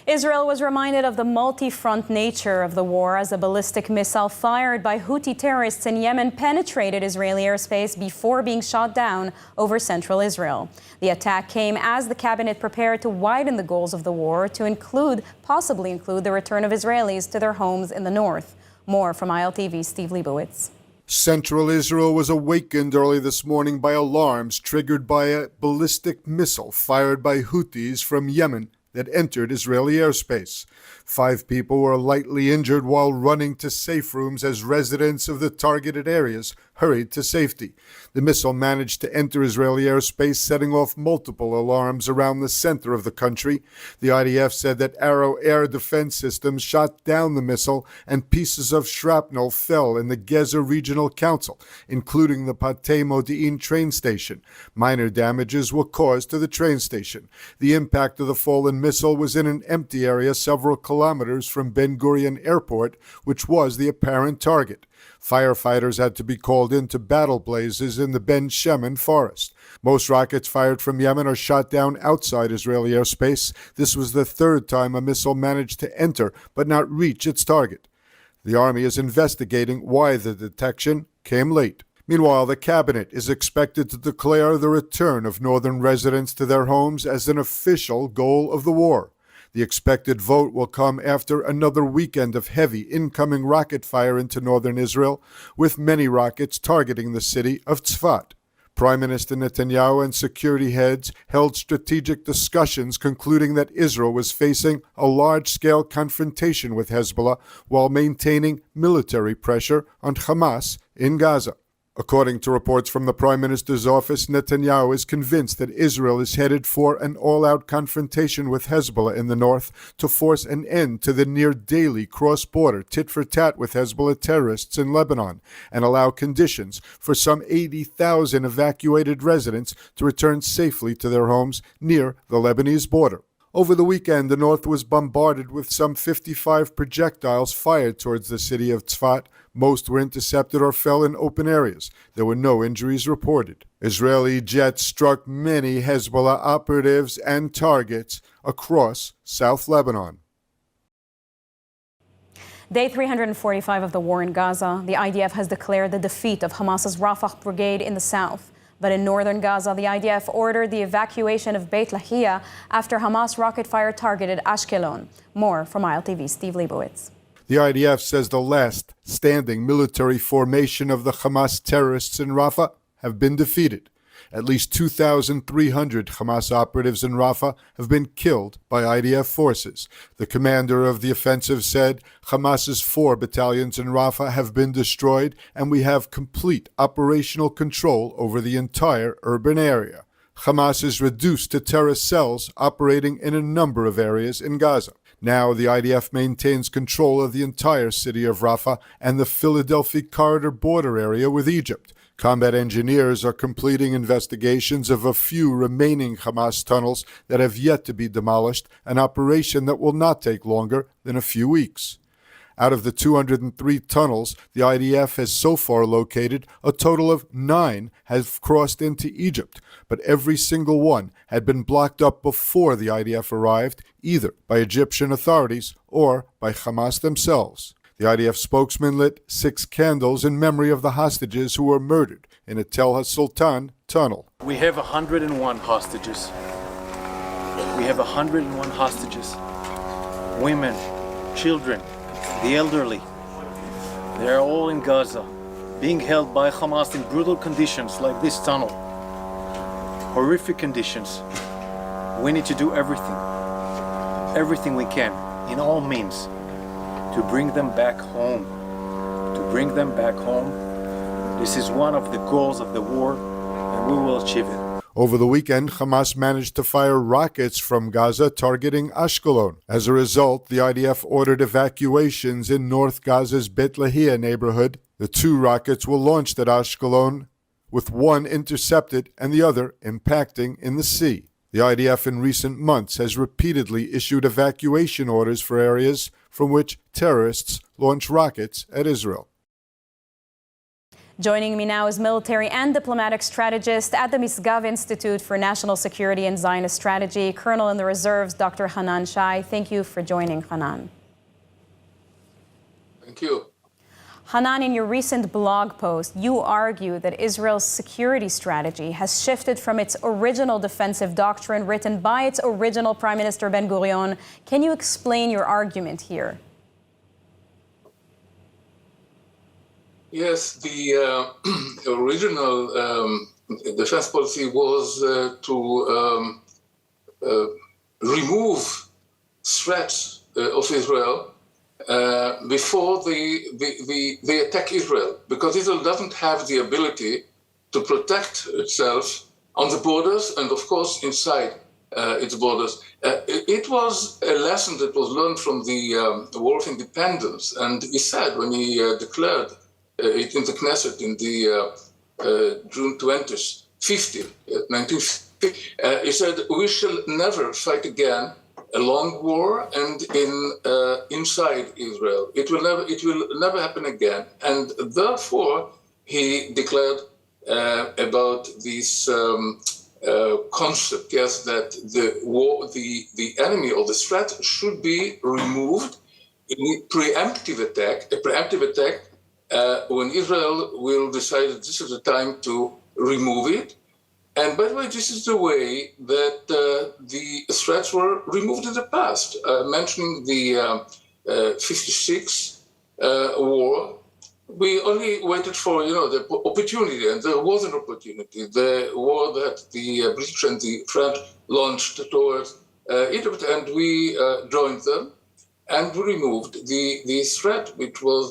Israel was reminded of the multi-front nature of the war as a ballistic missile fired by Houthi terrorists in Yemen penetrated Israeli airspace before being shot down over central Israel. The attack came as the cabinet prepared to widen the goals of the war to possibly include the return of Israelis to their homes in the north. More from ILTV's Steve Leibowitz. Central Israel was awakened early this morning by alarms triggered by a ballistic missile fired by Houthis from Yemen that entered Israeli airspace. 5 people were lightly injured while running to safe rooms as residents of the targeted areas hurried to safety. The missile managed to enter Israeli airspace, setting off multiple alarms around the center of the country. The IDF said that Arrow air defense systems shot down the missile and pieces of shrapnel fell in the Gaza Regional Council, including the Patei Modi'in train station. Minor damages were caused to the train station. The impact of the fallen missile was in an empty area several kilometers from Ben Gurion Airport, which was the apparent target. Firefighters had to be called in to battle blazes in the Ben Shemen forest. Most rockets fired from Yemen are shot down outside Israeli airspace. This was the 3rd time a missile managed to enter but not reach its target. The army is investigating why the detection came late. Meanwhile, the cabinet is expected to declare the return of northern residents to their homes as an official goal of the war. The expected vote will come after another weekend of heavy incoming rocket fire into northern Israel, with many rockets targeting the city of Tzfat. Prime Minister Netanyahu and security heads held strategic discussions concluding that Israel was facing a large-scale confrontation with Hezbollah while maintaining military pressure on Hamas in Gaza. According to reports from the Prime Minister's office, Netanyahu is convinced that Israel is headed for an all-out confrontation with Hezbollah in the north to force an end to the near-daily cross-border tit-for-tat with Hezbollah terrorists in Lebanon and allow conditions for some 80,000 evacuated residents to return safely to their homes near the Lebanese border. Over the weekend, the north was bombarded with some 55 projectiles fired towards the city of Tzfat. Most were intercepted or fell in open areas. There were no injuries reported. Israeli jets struck many Hezbollah operatives and targets across South Lebanon. Day 345 of the war in Gaza, the IDF has declared the defeat of Hamas's Rafah brigade in the south. But in northern Gaza, the IDF ordered the evacuation of Beit Lahia after Hamas rocket fire targeted Ashkelon. More from ILTV's Steve Leibowitz. The IDF says the last standing military formation of the Hamas terrorists in Rafah have been defeated. At least 2,300 Hamas operatives in Rafah have been killed by IDF forces. The commander of the offensive said, Hamas's 4 battalions in Rafah have been destroyed and we have complete operational control over the entire urban area. Hamas is reduced to terrorist cells operating in a number of areas in Gaza. Now the IDF maintains control of the entire city of Rafah and the Philadelphia corridor border area with Egypt. Combat engineers are completing investigations of a few remaining Hamas tunnels that have yet to be demolished, an operation that will not take longer than a few weeks. Out of the 203 tunnels the IDF has so far located, a total of 9 have crossed into Egypt, but every single one had been blocked up before the IDF arrived, either by Egyptian authorities or by Hamas themselves. The IDF spokesman lit 6 candles in memory of the hostages who were murdered in a Tel HaSultan tunnel. We have 101 hostages. We have 101 hostages. Women, children, the elderly. They are all in Gaza, being held by Hamas in brutal conditions like this tunnel. Horrific conditions. We need to do everything we can, in all means, to bring them back home. This is one of the goals of the war, and we will achieve it. Over the weekend, Hamas managed to fire rockets from Gaza targeting Ashkelon. As a result, the IDF ordered evacuations in North Gaza's Beit Lahia neighborhood. The 2 rockets were launched at Ashkelon, with one intercepted and the other impacting in the sea. The IDF in recent months has repeatedly issued evacuation orders for areas from which terrorists launch rockets at Israel. Joining me now is military and diplomatic strategist at the Misgav Institute for National Security and Zionist Strategy, Colonel in the Reserves, Dr. Hanan Shai. Thank you for joining, Hanan. Thank you. Hanan, in your recent blog post, you argue that Israel's security strategy has shifted from its original defensive doctrine written by its original Prime Minister Ben-Gurion. Can you explain your argument here? Yes, the original defense policy was to remove threats of Israel before they attack Israel, because Israel doesn't have the ability to protect itself on the borders and, of course, inside its borders. It was a lesson that was learned from the War of Independence, and he said when he declared it in the Knesset in the June 20th, 1950, he said, "We shall never fight again a long war and inside Israel. It will never happen again." And therefore, he declared about this concept, yes, that the enemy or the threat should be removed in a preemptive attack, when Israel will decide that this is the time to remove it. And by the way, this is the way that the threats were removed in the past. Mentioning the 56 war, we only waited for the opportunity, and there was an opportunity. The war that the British and the French launched towards Egypt, and we joined them, and we removed the threat, which was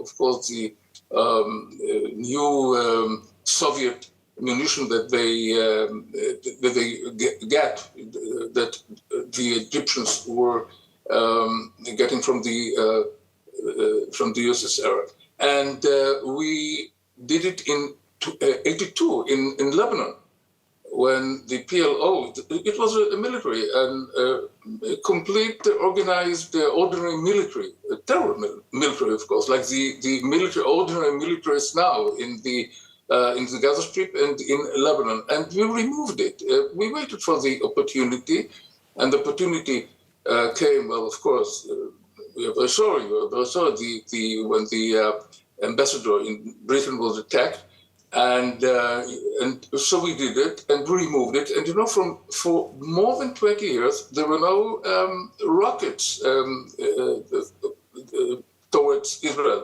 of course the new Soviet munition that the Egyptians were getting from the USSR, and we did it in '82 in Lebanon, when the PLO, it was a military and a complete organized ordinary military, a terror military, of course, like the ordinary militaries now in the Gaza Strip and in Lebanon, and we removed it. We waited for the opportunity, and the opportunity came. Well, of course, we are very sorry. When the ambassador in Britain was attacked, and so we did it and removed it. And for more than 20 years, there were no rockets towards Israel.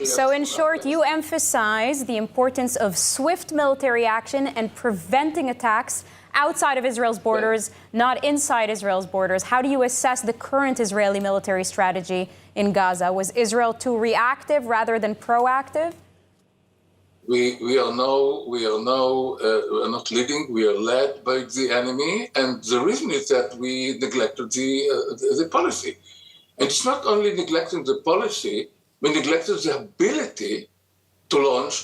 So in short, you emphasize the importance of swift military action and preventing attacks outside of Israel's borders, not inside Israel's borders. How do you assess the current Israeli military strategy in Gaza? Was Israel too reactive rather than proactive? We are not leading. We are led by the enemy, and the reason is that we neglected the policy. And it's not only neglecting the policy, we neglected the ability to launch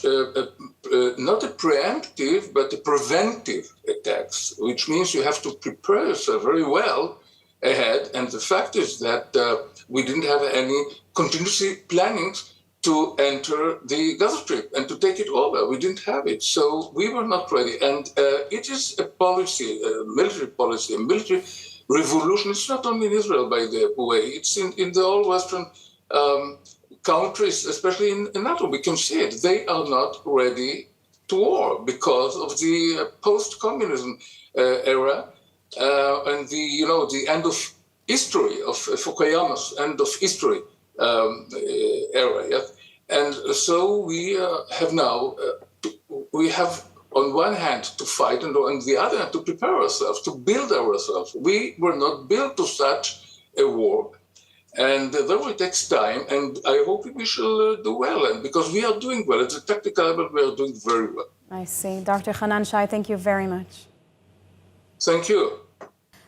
not a preemptive, but a preventive attacks, which means you have to prepare yourself very well ahead. And the fact is that we didn't have any contingency planning to enter the Gaza Strip and to take it over. We didn't have it. So we were not ready. And it is a policy, a military policy, a military revolution. It's not only in Israel, by the way. It's in the all Western countries, especially in NATO. We can see it. They are not ready to war because of the post-communism era and the end of history, of Fukuyama's end of history era. Yeah? And so we have now, we have on one hand to fight and on the other hand to prepare ourselves, to build ourselves. We were not built to such a war. And therefore it takes time, and I hope we shall do well. And because we are doing well, at the tactical level, we are doing very well. I see. Dr. Hanan Shai, thank you very much. Thank you.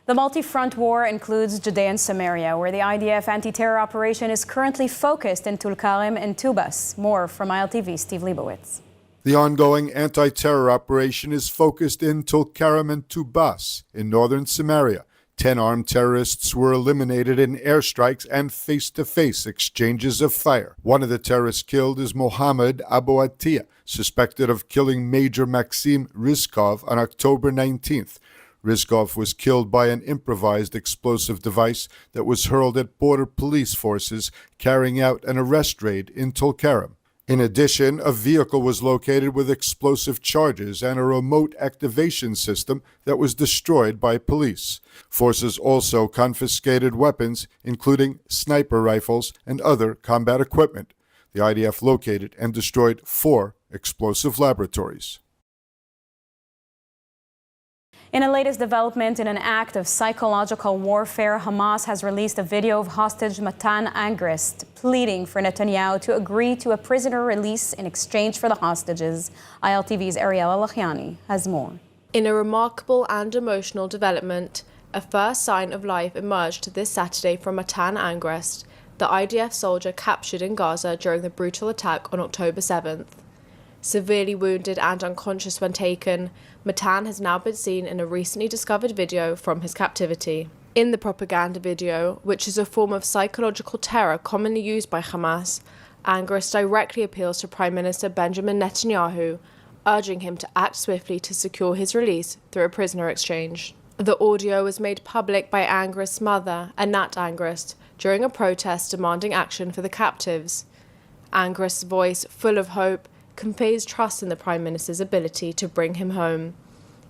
The multi-front war includes Judea and Samaria, where the IDF anti-terror operation is currently focused in Tulkarem and Tubas. More from ILTV's Steve Leibowitz. The ongoing anti-terror operation is focused in Tulkarem and Tubas in northern Samaria. 10 armed terrorists were eliminated in airstrikes and face-to-face exchanges of fire. One of the terrorists killed is Mohammed Abu Atiyah, suspected of killing Major Maxim Rizkov on October 19th. Rizkov was killed by an improvised explosive device that was hurled at border police forces carrying out an arrest raid in Tulkarem. In addition, a vehicle was located with explosive charges and a remote activation system that was destroyed by police. Forces also confiscated weapons, including sniper rifles and other combat equipment. The IDF located and destroyed 4 explosive laboratories. In a latest development in an act of psychological warfare, Hamas has released a video of hostage Matan Angrist pleading for Netanyahu to agree to a prisoner release in exchange for the hostages. ILTV's Ariel Alachiani has more. In a remarkable and emotional development, a first sign of life emerged this Saturday from Matan Angrist, the IDF soldier captured in Gaza during the brutal attack on October 7th. Severely wounded and unconscious when taken, Matan has now been seen in a recently discovered video from his captivity. In the propaganda video, which is a form of psychological terror commonly used by Hamas, Angrist directly appeals to Prime Minister Benjamin Netanyahu, urging him to act swiftly to secure his release through a prisoner exchange. The audio was made public by Angrist's mother, Anat Angrist, during a protest demanding action for the captives. Angrist's voice, full of hope, conveys trust in the Prime Minister's ability to bring him home.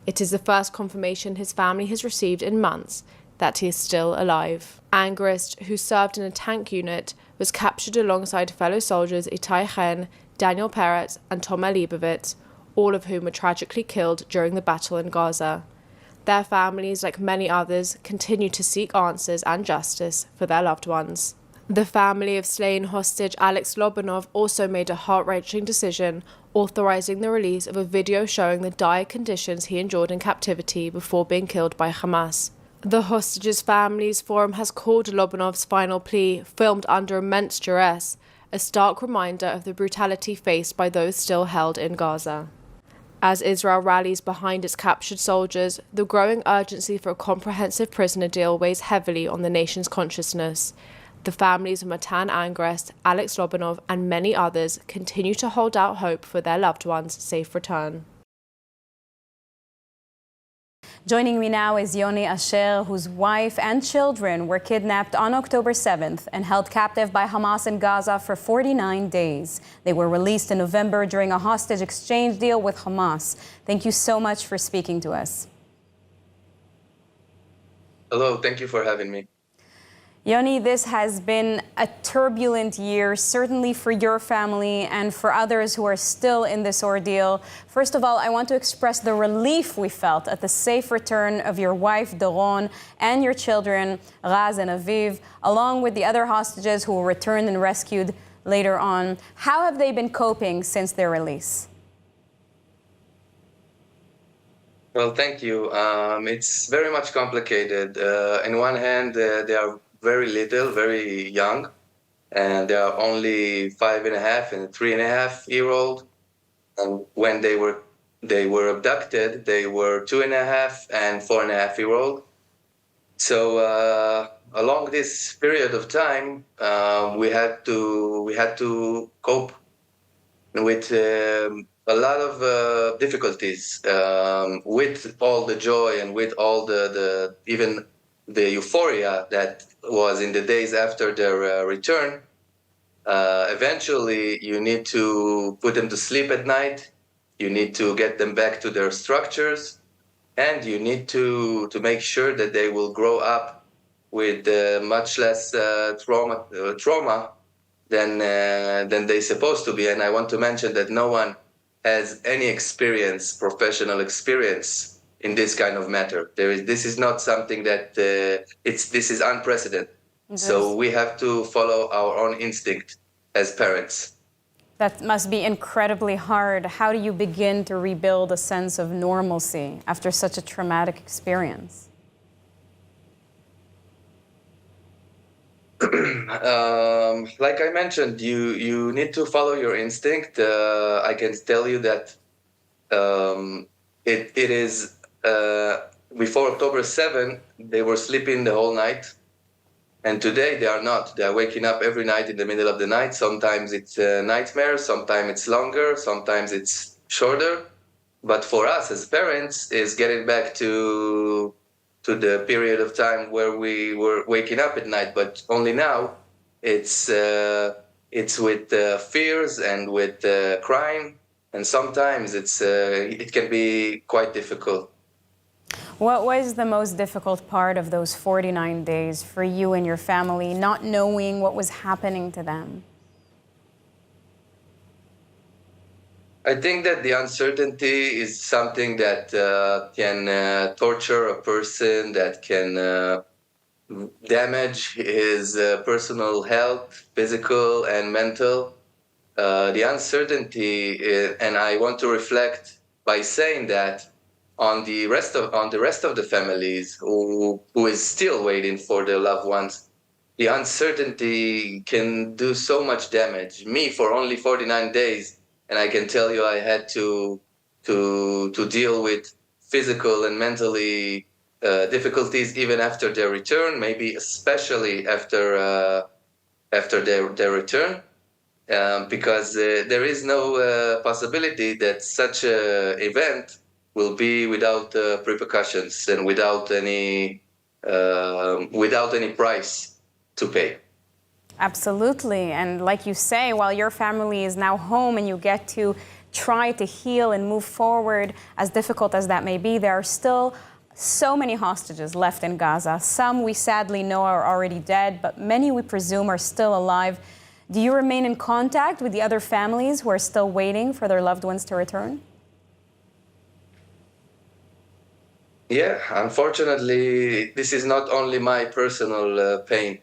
It is the first confirmation his family has received in months that he is still alive. Angrist, who served in a tank unit, was captured alongside fellow soldiers Itai Chen, Daniel Peretz and Tomer Leibovitz, all of whom were tragically killed during the battle in Gaza. Their families, like many others, continue to seek answers and justice for their loved ones. The family of slain hostage Alex Lobanov also made a heart-wrenching decision, authorizing the release of a video showing the dire conditions he endured in captivity before being killed by Hamas. The hostages' families forum has called Lobanov's final plea, filmed under immense duress, a stark reminder of the brutality faced by those still held in Gaza. As Israel rallies behind its captured soldiers, the growing urgency for a comprehensive prisoner deal weighs heavily on the nation's consciousness. The families of Matan Angrist, Alex Lobanov, and many others continue to hold out hope for their loved ones' safe return. Joining me now is Yoni Aser, whose wife and children were kidnapped on October 7th and held captive by Hamas in Gaza for 49 days. They were released in November during a hostage exchange deal with Hamas. Thank you so much for speaking to us. Hello, thank you for having me. Yoni, this has been a turbulent year, certainly for your family and for others who are still in this ordeal. First of all, I want to express the relief we felt at the safe return of your wife, Doron, and your children, Raz and Aviv, along with the other hostages who were returned and rescued later on. How have they been coping since their release? Well, thank you. It's very much complicated. On one hand, they are very little, very young, and they are only 5.5 and 3.5-year-old. And when they were abducted, they were 2.5 and 4.5-year-old. So along this period of time, we had to cope with a lot of difficulties, with all the joy and with all the even the euphoria that was in the days after their return. Eventually, you need to put them to sleep at night. You need to get them back to their structures, and you need to make sure that they will grow up with much less trauma than they're supposed to be. And I want to mention that no one has any experience, professional experience, in this kind of matter. This is not something that this is unprecedented. So we have to follow our own instinct as parents. That must be incredibly hard. How do you begin to rebuild a sense of normalcy after such a traumatic experience? Like I mentioned, you need to follow your instinct. I can tell you that it is before October 7, they were sleeping the whole night. And today they are not. They are waking up every night in the middle of the night. Sometimes it's a nightmare, sometimes it's longer, sometimes it's shorter. But for us as parents, is getting back to the period of time where we were waking up at night. But only now, it's with fears and with crime, and sometimes it can be quite difficult. What was the most difficult part of those 49 days for you and your family, not knowing what was happening to them? I think that the uncertainty is something that can torture a person, that can damage his personal health, physical and mental. The uncertainty, and I want to reflect by saying that on the rest of the families who is still waiting for their loved ones, the uncertainty can do so much damage. Me, for only 49 days, and I can tell you I had to deal with physical and mentally difficulties even after their return, maybe especially after their return. Because there is no possibility that such an event will be without repercussions and without any price to pay. Absolutely. And like you say, while your family is now home and you get to try to heal and move forward, as difficult as that may be, there are still so many hostages left in Gaza. Some we sadly know are already dead, but many we presume are still alive. Do you remain in contact with the other families who are still waiting for their loved ones to return? Yeah, unfortunately, this is not only my personal pain.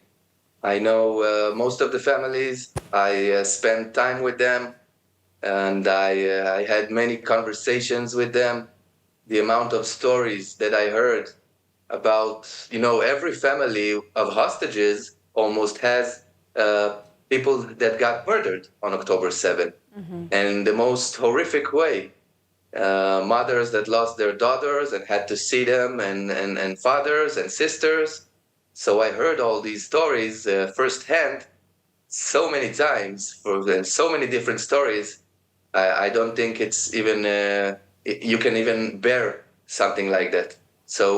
I know most of the families. I spent time with them, and I had many conversations with them. The amount of stories that I heard about, every family of hostages almost has people that got murdered on October 7th, and in the most horrific way. Mothers that lost their daughters and had to see them, and fathers and sisters. So I heard all these stories firsthand so many times, and so many different stories. I don't think it's even you can even bear something like that. So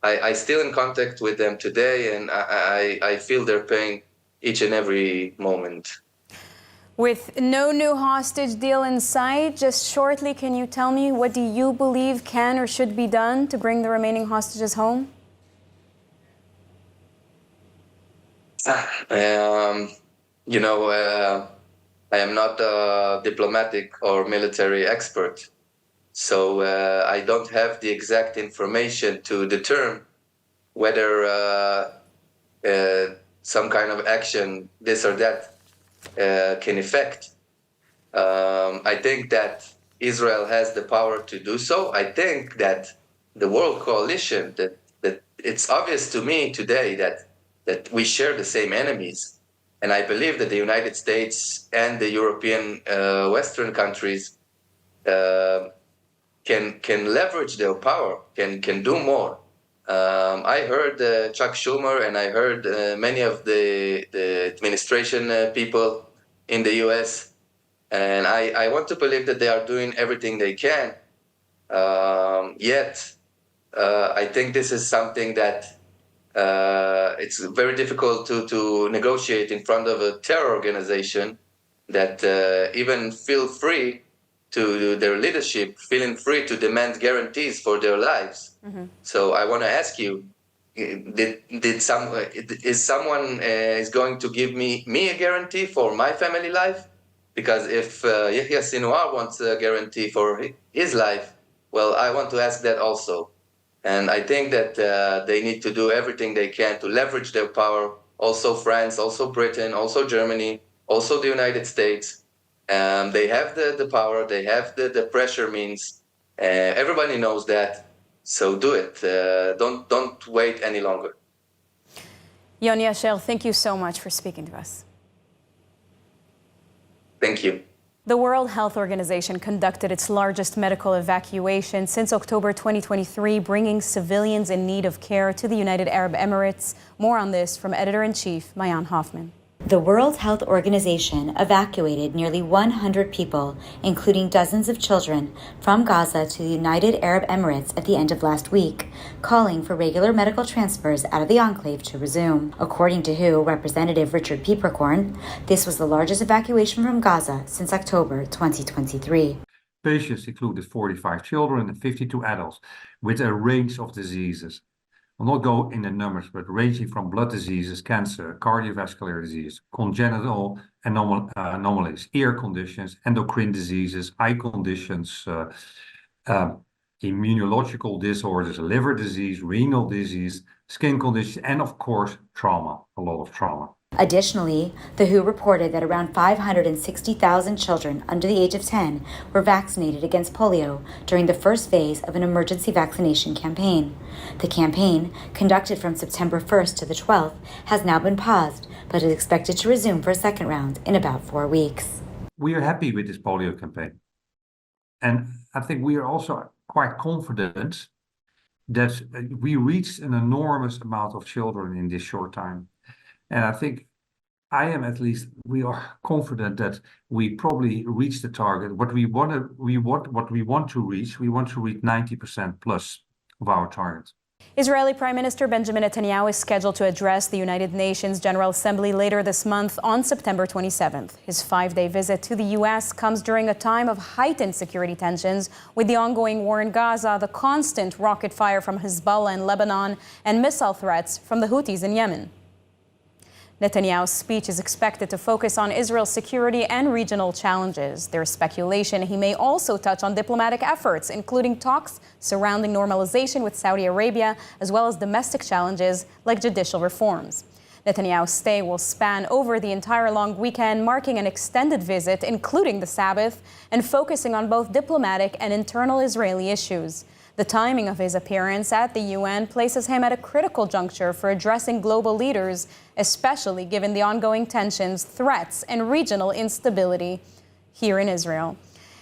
I still in contact with them today, and I feel their pain each and every moment. With no new hostage deal in sight, just shortly, can you tell me what do you believe can or should be done to bring the remaining hostages home? I am not a diplomatic or military expert, so I don't have the exact information to determine whether some kind of action, this or that, can affect. I think that Israel has the power to do so. I think that the world coalition, that it's obvious to me today that we share the same enemies. And I believe that the United States and the European Western countries can leverage their power, can do more. I heard Chuck Schumer, and I heard many of the administration people in the U.S., and I want to believe that they are doing everything they can. Yet, I think this is something that it's very difficult to negotiate in front of a terror organization that even feel free to their leadership, feeling free to demand guarantees for their lives. So I want to ask you, is someone is going to give me a guarantee for my family life? Because if Yahya Sinwar wants a guarantee for his life, well, I want to ask that also. And I think that they need to do everything they can to leverage their power. Also France, also Britain, also Germany, also the United States. They have the power, they have the pressure means. Everybody knows that. So do it. Don't wait any longer. Yoni Aser, thank you so much for speaking to us. Thank you. The World Health Organization conducted its largest medical evacuation since October 2023, bringing civilians in need of care to the United Arab Emirates. More on this from Editor-in-Chief Mayan Hoffman. The World Health Organization evacuated nearly 100 people, including dozens of children, from Gaza to the United Arab Emirates at the end of last week, calling for regular medical transfers out of the enclave to resume. According to WHO Representative Richard Pieperkorn, this was the largest evacuation from Gaza since October 2023. Patients included 45 children and 52 adults with a range of diseases. I'll not go in the numbers, but ranging from blood diseases, cancer, cardiovascular disease, congenital anomalies, ear conditions, endocrine diseases, eye conditions, immunological disorders, liver disease, renal disease, skin conditions, and of course, trauma, a lot of trauma. Additionally, the WHO reported that around 560,000 children under the age of 10 were vaccinated against polio during the first phase of an emergency vaccination campaign. The campaign, conducted from September 1st to the 12th, has now been paused, but is expected to resume for a second round in about 4 weeks. We are happy with this polio campaign. And I think we are also quite confident that we reached an enormous amount of children in this short time. And I think we are confident that we probably reached the target. What we want to reach 90% plus of our target. Israeli Prime Minister Benjamin Netanyahu is scheduled to address the United Nations General Assembly later this month on September 27th. His 5-day visit to the U.S. comes during a time of heightened security tensions with the ongoing war in Gaza, the constant rocket fire from Hezbollah in Lebanon, and missile threats from the Houthis in Yemen. Netanyahu's speech is expected to focus on Israel's security and regional challenges. There is speculation he may also touch on diplomatic efforts, including talks surrounding normalization with Saudi Arabia, as well as domestic challenges like judicial reforms. Netanyahu's stay will span over the entire long weekend, marking an extended visit, including the Sabbath, and focusing on both diplomatic and internal Israeli issues. The timing of his appearance at the UN places him at a critical juncture for addressing global leaders, especially given the ongoing tensions, threats, and regional instability here in Israel.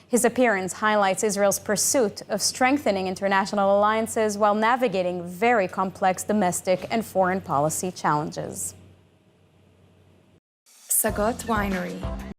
His appearance highlights Israel's pursuit of strengthening international alliances while navigating very complex domestic and foreign policy challenges. Sagot Winery.